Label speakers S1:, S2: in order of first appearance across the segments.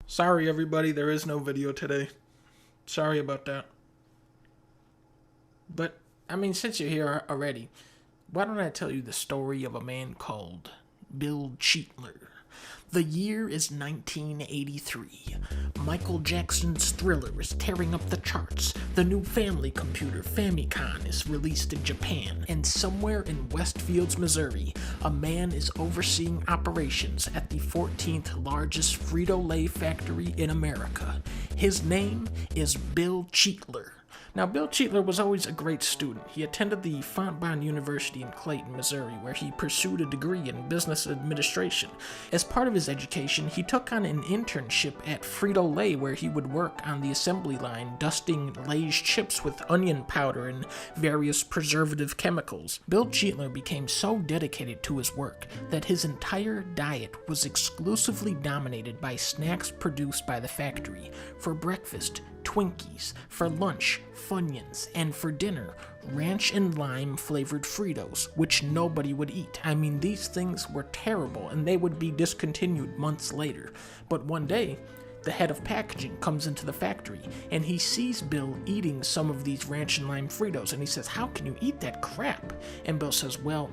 S1: Sorry everybody, there is no video today. Sorry about that. But, since you're here already, why don't I tell you the story of a man called Bill Cheatler. The year is 1983. Michael Jackson's Thriller is tearing up the charts. The new family computer, Famicom, is released in Japan. And somewhere in Westfields, Missouri, a man is overseeing operations at the 14th largest Frito-Lay factory in America. His name is Bill Cheatler. Now, Bill Cheatler was always a great student. He attended the Fontbonne University in Clayton, Missouri, where he pursued a degree in business administration. As part of his education, he took on an internship at Frito-Lay, where he would work on the assembly line, dusting Lay's chips with onion powder and various preservative chemicals. Bill Cheatler became so dedicated to his work that his entire diet was exclusively dominated by snacks produced by the factory. For breakfast, Twinkies, for lunch, Funyuns, and for dinner, ranch and lime flavored Fritos, which nobody would eat. These things were terrible and they would be discontinued months later. But one day, the head of packaging comes into the factory and he sees Bill eating some of these ranch and lime Fritos and he says, "How can you eat that crap?" And Bill says, "Well,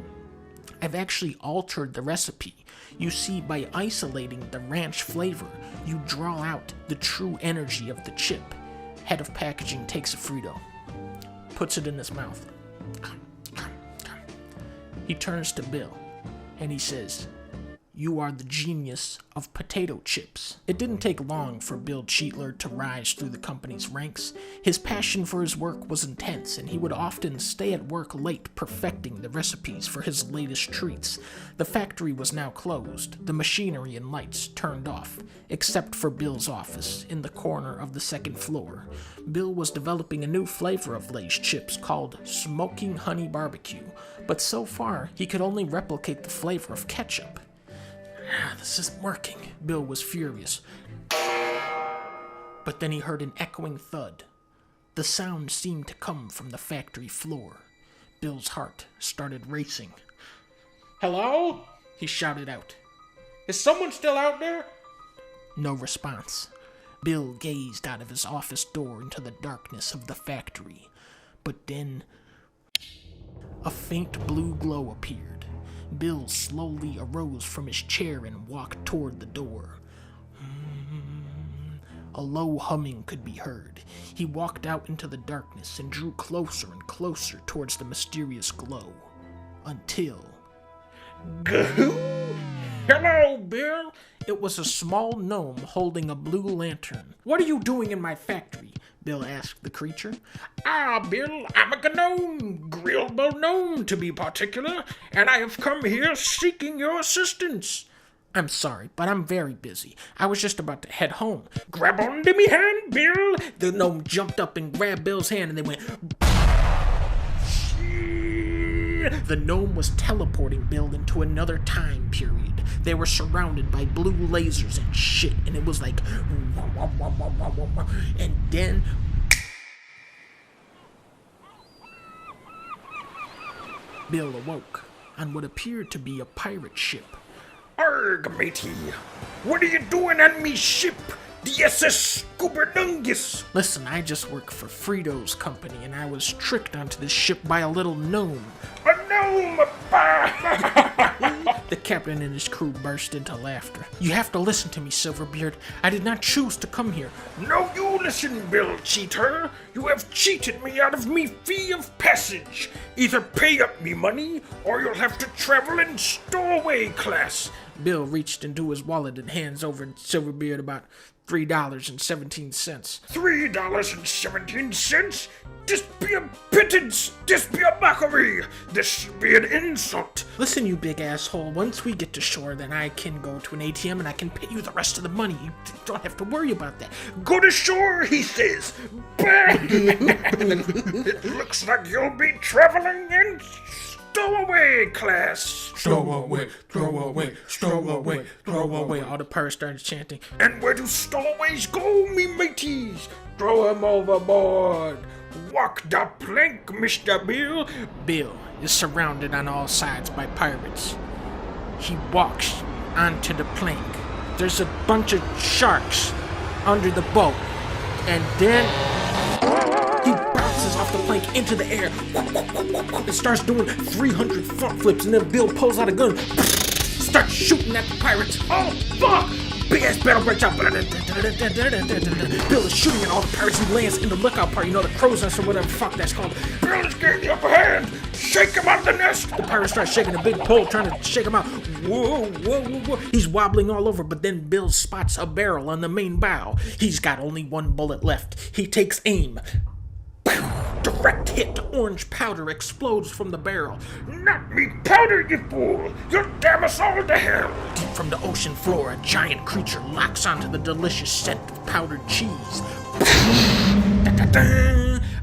S1: I've actually altered the recipe. You see, by isolating the ranch flavor, you draw out the true energy of the chip." Head of packaging takes a Frito, puts it in his mouth. He turns to Bill and he says, "You are the genius of potato chips." It didn't take long for Bill Cheatler to rise through the company's ranks. His passion for his work was intense, and he would often stay at work late perfecting the recipes for his latest treats. The factory was now closed, the machinery and lights turned off, except for Bill's office in the corner of the second floor. Bill was developing a new flavor of Lay's chips called Smoking Honey Barbecue, but so far he could only replicate the flavor of ketchup. "This isn't working," Bill was furious. But then he heard an echoing thud. The sound seemed to come from the factory floor. Bill's heart started racing. "Hello?" he shouted out. "Is someone still out there?" No response. Bill gazed out of his office door into the darkness of the factory. But then, a faint blue glow appeared. Bill slowly arose from his chair and walked toward the door. A low humming could be heard. He walked out into the darkness and drew closer and closer towards the mysterious glow. Until... "Hello, Bill!" It was a small gnome holding a blue lantern. "What are you doing in my factory?" Bill asked the creature. Bill, I'm a gnome, grillable gnome to be particular, and I have come here seeking your assistance." "I'm sorry, but I'm very busy. I was just about to head home." "Grab onto me hand, Bill!" The gnome jumped up and grabbed Bill's hand, and they went... The gnome was teleporting Bill into another time period. They were surrounded by blue lasers and shit, and it was like... And then... Bill awoke on what appeared to be a pirate ship.
S2: "Arg, matey! What are you doing on me ship, the SS Scooberdungus?"
S1: "Listen, I just work for Frito's company, and I was tricked onto this ship by a little gnome."
S2: "A gnome!
S1: The captain and his crew burst into laughter. "You have to listen to me, Silverbeard. I did not choose to come here."
S2: "No, you listen, Bill Cheater. You have cheated me out of me fee of passage. Either pay up me money, or you'll have to travel in stowaway class."
S1: Bill reached into his wallet and hands over to Silverbeard about $3.17.
S2: $3.17? This be a pittance! This be a mockery! This be an insult!
S1: "Listen, you big asshole, once we get to shore, then I can go to an ATM and I can pay you the rest of the money. You don't have to worry about that."
S2: "Go to shore," he says. "It looks like you'll be traveling in stowaway class."
S1: Stowaway, throw away, stowaway, throw away. All the pirates started chanting.
S2: "And where do stowaways go, me mateys? Throw 'em overboard. Walk the plank, Mr. Bill."
S1: Bill is surrounded on all sides by pirates. He walks onto the plank. There's a bunch of sharks under the boat. And then he bounces off the plank into the air. It starts doing 300 front flips, and then Bill pulls out a gun, starts shooting at the pirates. Oh, fuck! Big ass battle breaks out. Bill is shooting at all the pirates. He lands in the lookout part, the crow's nest or whatever the fuck that's called.
S2: Bill is getting the upper hand. Shake him out of the nest.
S1: The pirate starts shaking a big pole, trying to shake him out. Whoa, whoa, whoa, whoa. He's wobbling all over, but then Bill spots a barrel on the main bow. He's got only one bullet left. He takes aim. Direct hit. Orange powder explodes from the barrel.
S2: Not me powder, you fool! You'll damn us all to hell!
S1: Deep from the ocean floor, a giant creature locks onto the delicious scent of powdered cheese.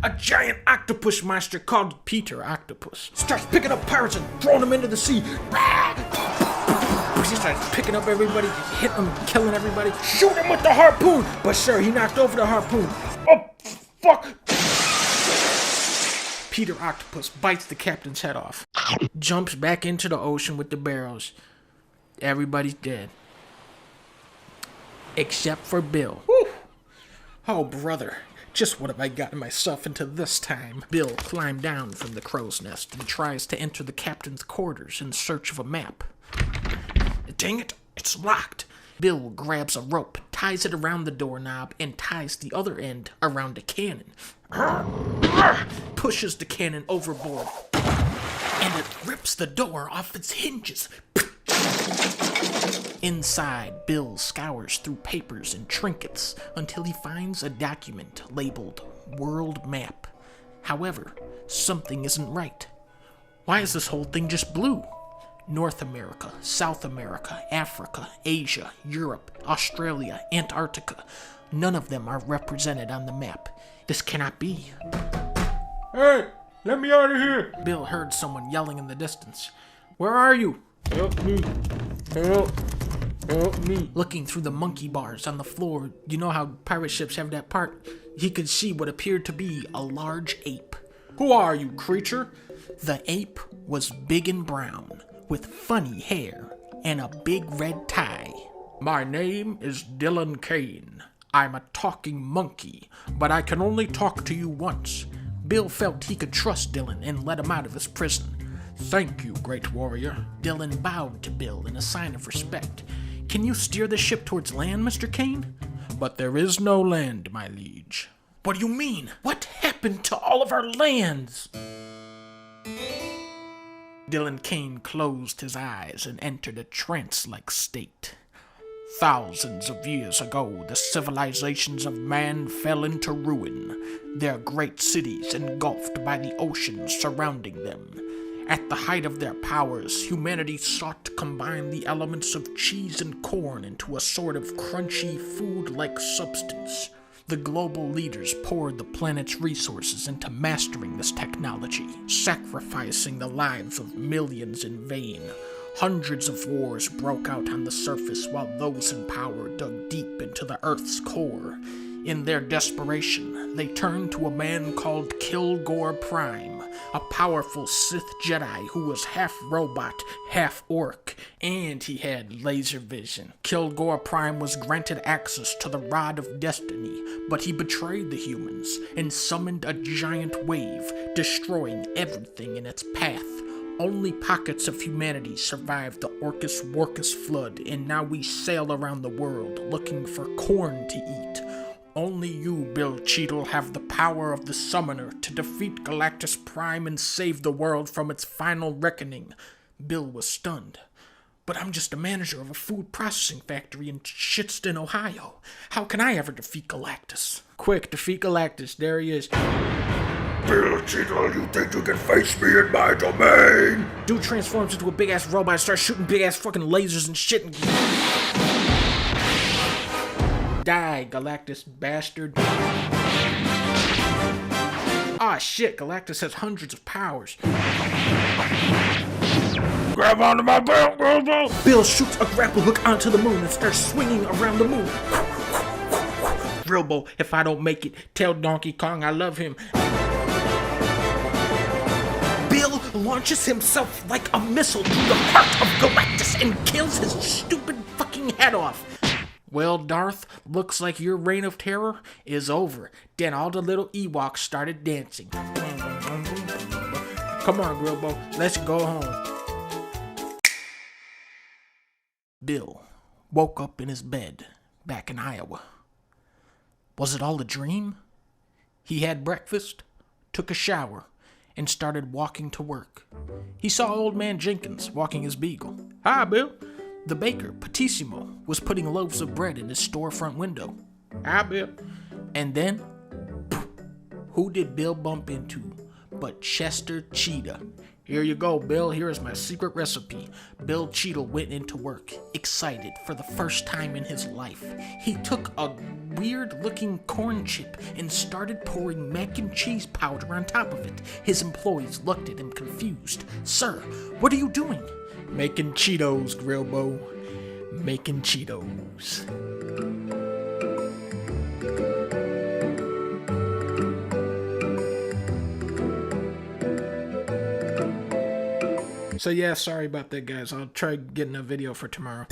S1: A giant octopus monster called Peter Octopus starts picking up pirates and throwing them into the sea. He starts picking up everybody, hitting them, killing everybody.
S2: Shoot him with the harpoon!
S1: But sir, he knocked over the harpoon.
S2: Oh, fuck!
S1: Peter Octopus bites the captain's head off, jumps back into the ocean with the barrels. Everybody's dead. Except for Bill. Whew. Oh, brother. Just what have I gotten myself into this time? Bill climbed down from the crow's nest and tries to enter the captain's quarters in search of a map. Dang it, it's locked. Bill grabs a rope, ties it around the doorknob, and ties the other end around a cannon. Pushes the cannon overboard, and it rips the door off its hinges. Inside, Bill scours through papers and trinkets until he finds a document labeled World Map. However, something isn't right. Why is this whole thing just blue? North America, South America, Africa, Asia, Europe, Australia, Antarctica. None of them are represented on the map. This cannot be.
S2: Hey, let me out of here!
S1: Bill heard someone yelling in the distance. Where are you?
S2: Help me! Help! Help me!
S1: Looking through the monkey bars on the floor, you know how pirate ships have that part? He could see what appeared to be a large ape. Who are you, creature? The ape was big and brown, with funny hair and a big red tie. My name is Dylan Kane. I'm a talking monkey, but I can only talk to you once. Bill felt he could trust Dylan and let him out of his prison. Thank you, great warrior. Dylan bowed to Bill in a sign of respect. Can you steer the ship towards land, Mr. Kane? But there is no land, my liege. What do you mean? What happened to all of our lands? Dylan Kane closed his eyes and entered a trance-like state. Thousands of years ago, the civilizations of man fell into ruin, their great cities engulfed by the oceans surrounding them. At the height of their powers, humanity sought to combine the elements of cheese and corn into a sort of crunchy, food-like substance. The global leaders poured the planet's resources into mastering this technology, sacrificing the lives of millions in vain. Hundreds of wars broke out on the surface while those in power dug deep into the Earth's core. In their desperation, they turned to a man called Kilgore Prime, a powerful Sith Jedi who was half robot, half orc, and he had laser vision. Kilgore Prime was granted access to the Rod of Destiny, but he betrayed the humans and summoned a giant wave, destroying everything in its path. Only pockets of humanity survived the Orcus-Worcus flood, and now we sail around the world looking for corn to eat. Only you, Bill Cheadle, have the power of the Summoner to defeat Galactus Prime and save the world from its final reckoning. Bill was stunned. But I'm just a manager of a food processing factory in Shitston, Ohio. How can I ever defeat Galactus? Quick, defeat Galactus. There he is.
S2: Bill Cheadle, you think you can face me in my domain?
S1: Dude transforms into a big-ass robot and starts shooting big-ass fucking lasers and shit. And die, Galactus bastard. Ah, shit, Galactus has hundreds of powers.
S2: Grab onto my belt, Robo!
S1: Bill shoots a grapple hook onto the moon and starts swinging around the moon. Robo, if I don't make it, tell Donkey Kong I love him. Bill launches himself like a missile through the heart of Galactus and kills his stupid fucking head off. Well, Darth, looks like your reign of terror is over. Then all the little Ewoks started dancing. Come on, Grillbo, let's go home. Bill woke up in his bed back in Iowa. Was it all a dream? He had breakfast, took a shower, and started walking to work. He saw Old Man Jenkins walking his beagle. Hi, Bill. The baker, Patissimo, was putting loaves of bread in his storefront window. Hi, Bill. And then, who did Bill bump into but Chester Cheetah? Here you go, Bill. Here is my secret recipe. Bill Cheetah went into work, excited for the first time in his life. He took a weird-looking corn chip and started pouring mac and cheese powder on top of it. His employees looked at him confused. Sir, what are you doing? Making Cheetos, Grillbo. Making Cheetos. So yeah, sorry about that, guys. I'll try getting a video for tomorrow.